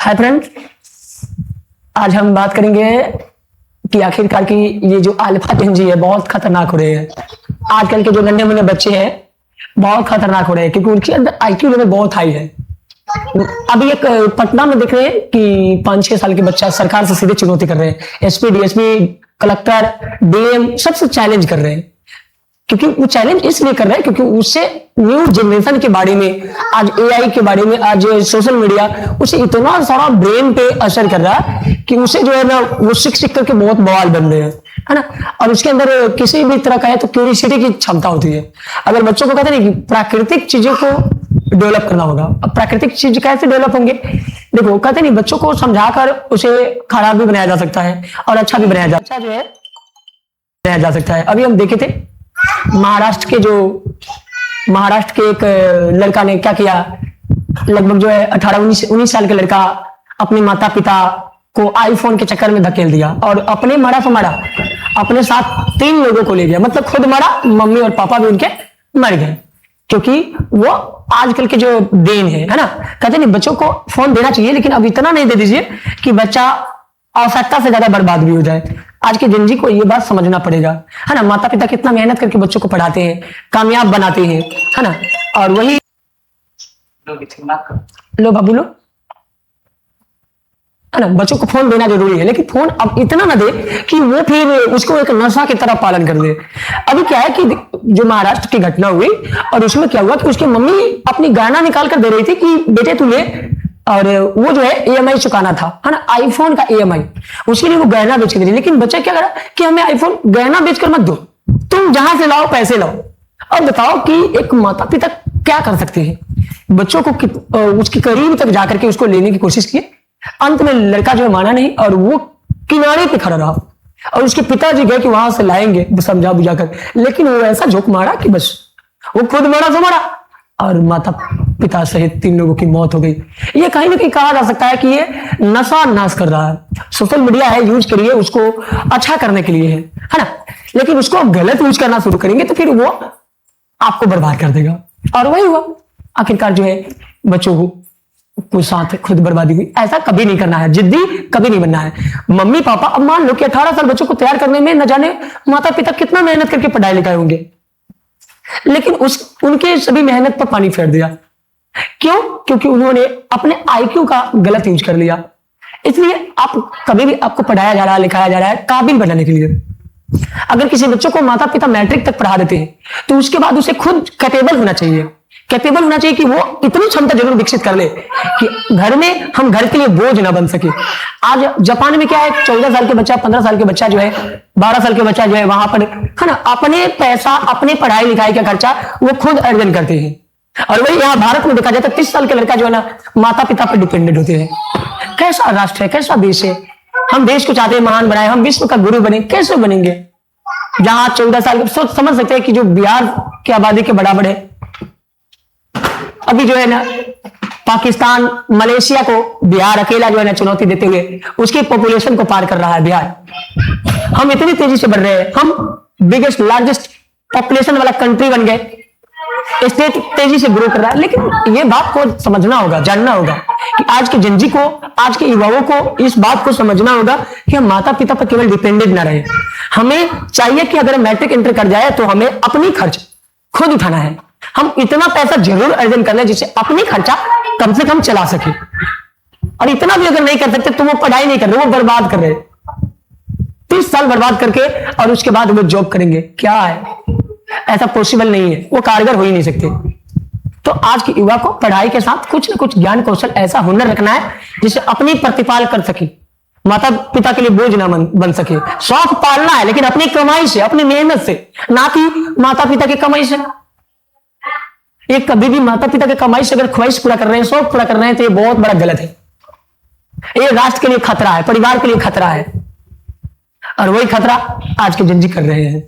Hi friends, आज हम बात करेंगे कि आखिरकार की ये जो अल्फा जेन है बहुत खतरनाक हो रहे हैं। आजकल के जो नन्हे मुन्ने बच्चे हैं बहुत खतरनाक हो रहे हैं क्योंकि उनके अंदर आईक्यू लेवल बहुत हाई है। अभी एक पटना में देख रहे हैं कि 5-6 साल के बच्चा सरकार से सीधे चुनौती कर रहे हैं। एसपी, डीएसपी, कलेक्टर, डीएम सबसे चैलेंज कर रहे हैं। क्योंकि वो चैलेंज इसलिए कर रहे हैं क्योंकि उससे न्यू जनरेशन के बारे में, आज एआई के बारे में, आज सोशल मीडिया उसे इतना सारा ब्रेन पे असर कर रहा है कि उसे जो है ना वो सीख सीख करके बहुत बवाल बन रहे हैं, है ना। और उसके अंदर किसी भी तरह का है तो क्यूरियोसिटी की क्षमता होती है। अगर बच्चों को कहते हैं कि प्राकृतिक चीजों को डेवलप करना होगा, अब प्राकृतिक चीज कैसे डेवलप होंगे? देखो, कहते नहीं बच्चों को समझाकर उसे खराब भी बनाया जा सकता है और अच्छा भी बनाया जा सकता है। अभी हम देखे थे महाराष्ट्र के एक लड़का ने क्या किया, लगभग जो है 18-19 साल का लड़का अपने माता पिता को आईफोन के चक्कर में धकेल दिया और अपने अपने साथ 3 लोगों को ले गया। मतलब खुद मरा, मम्मी और पापा भी उनके मर गए क्योंकि वो आजकल के जो देन है ना। कहते नहीं बच्चों को फोन देना चाहिए लेकिन अब इतना नहीं दे दीजिए कि बच्चा आवश्यकता से ज्यादा बर्बाद भी हो जाए। आज के जिंदगी को ये बात समझना पड़ेगा, है ना। माता पिता कितना मेहनत करके बच्चों को पढ़ाते हैं, कामयाब बनाते हैं, है ना। और वही लो बाबू लो, है ना। बच्चों को फोन देना जरूरी है लेकिन फोन अब इतना ना दे कि वो फिर उसको एक नशा की तरह पालन कर दे। अभी क्या है कि जो महाराष्ट्र की घटना हुई और उसमें क्या हुआ कि उसकी मम्मी अपनी गहना निकाल कर दे रही थी कि बेटे तू ले, और वो जो है ईएमआई चुकाना था, है ना, आईफोन का ईएमआई, उसके लिए वो गहना बेच के दे। लेकिन बच्चा क्या करा कि हमें आईफोन गहना बेचकर मत दो, तुम जहां से लाओ पैसे लाओ। अब बताओ कि एक माता पिता क्या कर सकते हैं? बच्चों को उसके करीब तक जाकर के उसको लेने की कोशिश की। अंत में लड़का जो है माना नहीं और वो किनारे पे खड़ा रहा और उसके पिताजी गए कि वहां से लाएंगे समझा बुझा कर, लेकिन वो ऐसा झोंक मारा कि बस वो खुद मरा तो मरा और माता पिता सहित 3 लोगों की मौत हो गई। ये कहीं ना कहीं कहा जा सकता है कि ये नशा नाश कर रहा है। सोशल मीडिया है, यूज करिए उसको अच्छा करने के लिए, है ना। लेकिन उसको गलत यूज करना शुरू करेंगे तो फिर वो आपको बर्बाद कर देगा। और वही हुआ आखिरकार जो है बच्चों को साथ खुद बर्बादी हुई। ऐसा कभी नहीं करना है, जिद्दी कभी नहीं बनना है। मम्मी पापा, अब मान लो कि 18 साल बच्चों को तैयार करने में न जाने माता पिता कितना मेहनत करके पढ़ाई लिखाए होंगे, लेकिन उनके सभी मेहनत पर पानी फेर दिया। क्यों? क्योंकि उन्होंने अपने आईक्यू का गलत यूज कर लिया। इसलिए आप कभी भी आपको पढ़ाया जा रहा है, लिखाया जा रहा है काबिल बनाने के लिए। अगर किसी बच्चों को माता पिता मैट्रिक तक पढ़ा देते हैं तो उसके बाद उसे खुद कैपेबल होना चाहिए कि वो इतनी क्षमता जरूर विकसित कर ले कि घर में हम घर के लिए बोझ ना बन सके। आज जापान में क्या है, 14 साल के बच्चा, 15 साल के बच्चा जो है, 12 साल के बच्चा जो है वहां पर, है ना, अपने पैसा, अपने पढ़ाई लिखाई का खर्चा वो खुद अर्जन करते हैं। और वही यहाँ भारत में देखा जाता है 30 साल का लड़का जो है ना माता पिता पर डिपेंडेंट होते हैं। कैसा राष्ट्र है, कैसा देश है? हम देश को चाहते हैं महान बनाए, हम विश्व का गुरु बने, कैसे बनेंगे जहां 14 साल के? सोच समझ सकते हैं कि जो बिहार की आबादी के बराबर है, अभी जो है ना पाकिस्तान, मलेशिया को बिहार अकेला जो है ना चुनौती देते हुए उसकी पॉपुलेशन को पार कर रहा है बिहार। हम इतनी तेजी से बढ़ रहे हैं, हम बिगेस्ट लार्जेस्ट पॉपुलेशन वाला कंट्री बन गए, स्टेट तेजी से ग्रो कर रहा है। लेकिन ये बात को समझना होगा, जानना होगा कि आज की जिंदगी को, आज के युवाओं को इस बात को समझना होगा कि हम माता पिता पर केवल डिपेंडेंट ना रहे। हमें चाहिए कि अगर मैट्रिक इंटर कर जाए तो हमें अपनी खर्च खुद उठाना है। हम इतना पैसा जरूर अर्जन कर लें जिससे अपनी खर्चा कम से कम चला सके। और इतना भी अगर नहीं कर सकते तो वो पढ़ाई नहीं कर रहे, वो बर्बाद कर रहे, 30 साल बर्बाद करके और उसके बाद वो जॉब करेंगे। क्या है? ऐसा पॉसिबल नहीं है, वो कारगर हो ही नहीं सकते। तो आज के युवा को पढ़ाई के साथ कुछ ना कुछ ज्ञान कौशल, ऐसा हुनर रखना है जिससे अपनी प्रतिपाल कर सके, माता पिता के लिए बोझ ना बन सके। शौक पालना है लेकिन अपनी कमाई से, अपनी मेहनत से, ना कि माता पिता की कमाई से। ये कभी भी माता पिता की कमाई से अगर ख्वाहिश पूरा कर रहे हैं, शौक पूरा कर रहे हैं तो ये बहुत बड़ा गलत है। ये राष्ट्र के लिए खतरा है, परिवार के लिए खतरा है, और वही खतरा आज के जिंदगी कर रहे हैं।